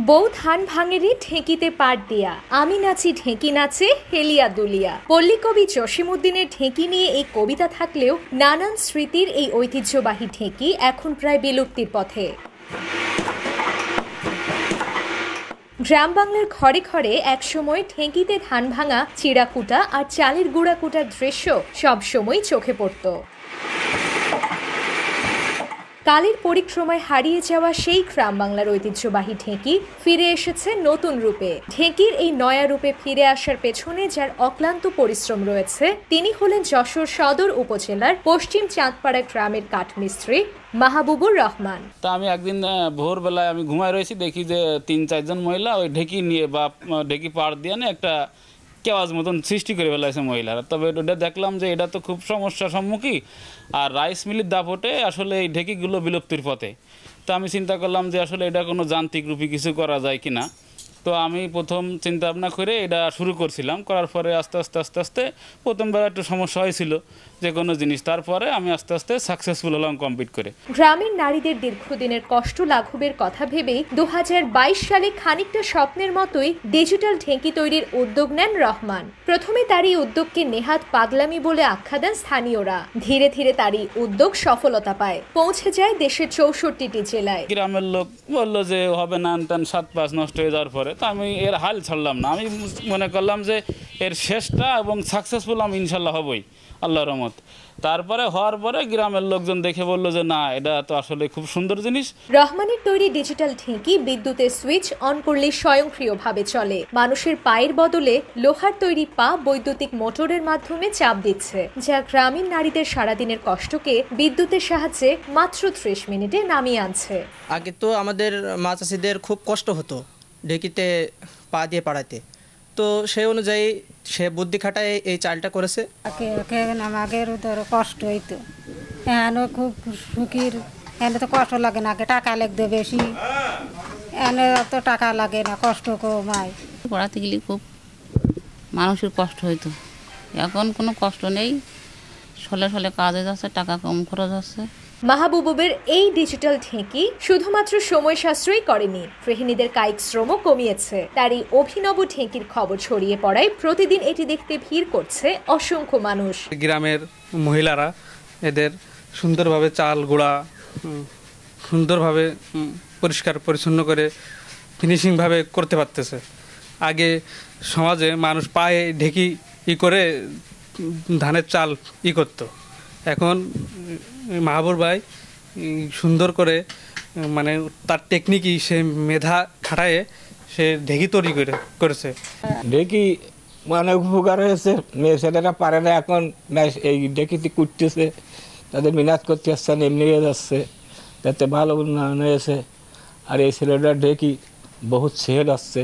বউ ধান ভাঙেরি ঢেঁকিতে পাট দিয়া, আমি নাচি ঢেঁকি নাচে হেলিয়া দুলিয়া। পল্লী কবি জসিমউদ্দিনের ঢেঁকি নিয়ে এই কবিতা থাকলেও নানান স্মৃতির এই ঐতিহ্যবাহী ঢেঁকি এখন প্রায় বিলুপ্তির পথে। গ্রাম বাংলার ঘরে ঘরে একসময় ঢেঁকিতে ধান ভাঙা, চিড়াকুটা আর চালের গুঁড়া কুটার দৃশ্য সবসময় চোখে পড়ত। কালের পরিক্রমায় হারিয়ে যাওয়া সেই গ্রাম বাংলার ঐতিহ্যবাহী ঢেঁকি ফিরে এসেছে নতুন রূপে। ঢেঁকির এই নয়া রূপে ফিরে আসার পেছনে যার অক্লান্ত পরিশ্রম রয়েছে তিনি হলেন যশোর সদর উপজেলার পশ্চিম চাঁদপাড়া গ্রামের কাঠমিস্ত্রি মাহবুবুর রহমান। তা আমি একদিন ভোরবেলায় আমি ঘুমায় রয়েছি, দেখি যে ৩-৪ জন মহিলা ওই ঢেঁকি নিয়ে বা ঢেঁকি পাড় দিয়ে একটা কেওয়াজ মতন সৃষ্টি করে ফেলাইছে মহিলারা। তবে এটা দেখলাম যে এটা তো খুব সমস্যার সম্মুখীন, আর রাইস মিলের দাপটে আসলে এই ঢেঁকিগুলো বিলুপ্তির পথে। তো আমি চিন্তা করলাম যে আসলে এটা কোনো যান্ত্রিক রূপে কিছু করা যায় কিনা। তো আমি প্রথম চিন্তা ভাবনা করে এটা শুরু করছিলাম, করার পরে আস্তে আস্তে প্রথমবার একটু সমস্যা হয়েছিল যে কোনো জিনিস, তারপরে আমি আস্তে আস্তে সাকসেসফুল হলাম কমপ্লিট করে। গ্রামের নারীদের দীর্ঘদিনের কষ্ট লাঘবের কথা ভেবেই ২০২২ সালে খানিকটা স্বপ্নের মতোই ডিজিটাল ঢেঁকি তৈরির উদ্যোগ নেন রহমান। প্রথমে তার এই উদ্যোগকে নেহাত পাগলামি বলে আখ্যা দেন স্থানীয়রা। ধীরে ধীরে তার এই উদ্যোগ সফলতা পায়, পৌঁছে যায় দেশের ৬৪টি জেলায়। গ্রামের লোক বললো যে হবে না, টান ৭-৫ নষ্ট হয়ে যাওয়ার পরে তো আমি এর হাল ছাড়লাম না। আমি মনে করলাম যে এর শেষটা এবং সাকসেসফুল আমি ইনশাল্লাহ হবই আল্লাহর রহমত। তারপরে হওয়ার পরে গ্রামের লোকজন দেখে বললো যে না, এটা তো আসলে খুব সুন্দর জিনিস। রহমানের তৈরি ডিজিটাল ঢেঁকি বিদ্যুতের সুইচ অন করলে স্বয়ংক্রিয়ভাবে চলে। মানুষের পায়ের বদলে লোহার তৈরি পা বৈদ্যুতিক মোটরের মাধ্যমে চাপ দিচ্ছে, যা গ্রামীণ নারীদের সারাদিনের কষ্টকে বিদ্যুতের সাহায্যে মাত্র ৩০ মিনিটে নামিয়ে আনছে। আগে তো আমাদের মা চাষিদের খুব কষ্ট হতো ঢেঁকিতে পা দিয়ে পাড়াতে, তো সেই অনুযায়ী সে বুদ্ধি খাটায় এই চালটা করেছে। আগের ধরো কষ্ট হইতো, এখানে খুব সুখীর, এনে তো কষ্ট লাগে না, আগে টাকা লাগতো বেশি, এনে অত টাকা লাগে না, কষ্ট কমায়। পড়াতে গেলে খুব মানুষের কষ্ট হইতো, এখন কোনো কষ্ট নেই, সলে কাজ হয়ে যাচ্ছে, টাকা কম খরচ হচ্ছে। মাহবুবের এই ডিজিটাল ঢেঁকি শুধুমাত্র সময় সাশ্রয় করেনি, গৃহিণীদের কায়িক শ্রমও কমিয়েছে। তার এই অভিনব ঢেঁকির খবর ছড়িয়ে পড়ায় প্রতিদিন এটি দেখতে ভিড় করছে অসংখ্য মানুষ। গ্রামের মহিলারা এদের সুন্দরভাবে চাল গুঁড়া সুন্দরভাবে পরিষ্কার পরিচ্ছন্ন করে ফিনিশিংভাবে করতে পারতেছে। আগে সমাজে মানুষ পায়ে ঢেঁকি করে ধানের চাল করতো, এখন মাহবুব ভাই সুন্দর করে মানে তার টেকনিকই সে মেধা খাটায়ে সে ঢেঁকি তৈরি করেছে। ঢেঁকি অনেক উপকার হয়েছে, মেয়ে ছেলেরা পারে না এখন এই ঢেঁকিতে কুটতেছে, তাদের মেহনত করতে আসছে না, এমনি হয়ে যাচ্ছে, যাতে ভালো উন্নয়ন হয়েছে। আর এই ছেলেটার ঢেঁকি বহুত সেল আসছে,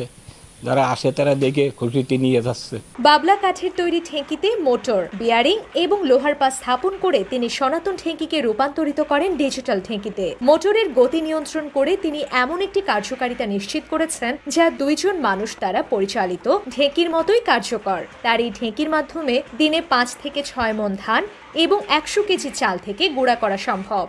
যারা আসে তারা দেখে খুশিতে নিয়ে যাচ্ছে। বাবলা কাঠের তৈরি ঢেঁকিতে মোটর, বিয়ারিং এবং লোহার পা স্থাপন করে তিনি সনাতন ঢেঁকিকে রূপান্তরিত করেন ডিজিটাল ঢেঁকিতে। মোটরের গতি নিয়ন্ত্রণ করে তিনি এমন একটি কার্যকারিতা নিশ্চিত করেছেন যা ২ জন মানুষ দ্বারা পরিচালিত ঢেঁকির মতোই কার্যকর। তার এই ঢেঁকির মাধ্যমে দিনে ৫ থেকে ৬ মণ ধান এবং ১০০ কেজি চাল থেকে গুঁড়া করা সম্ভব।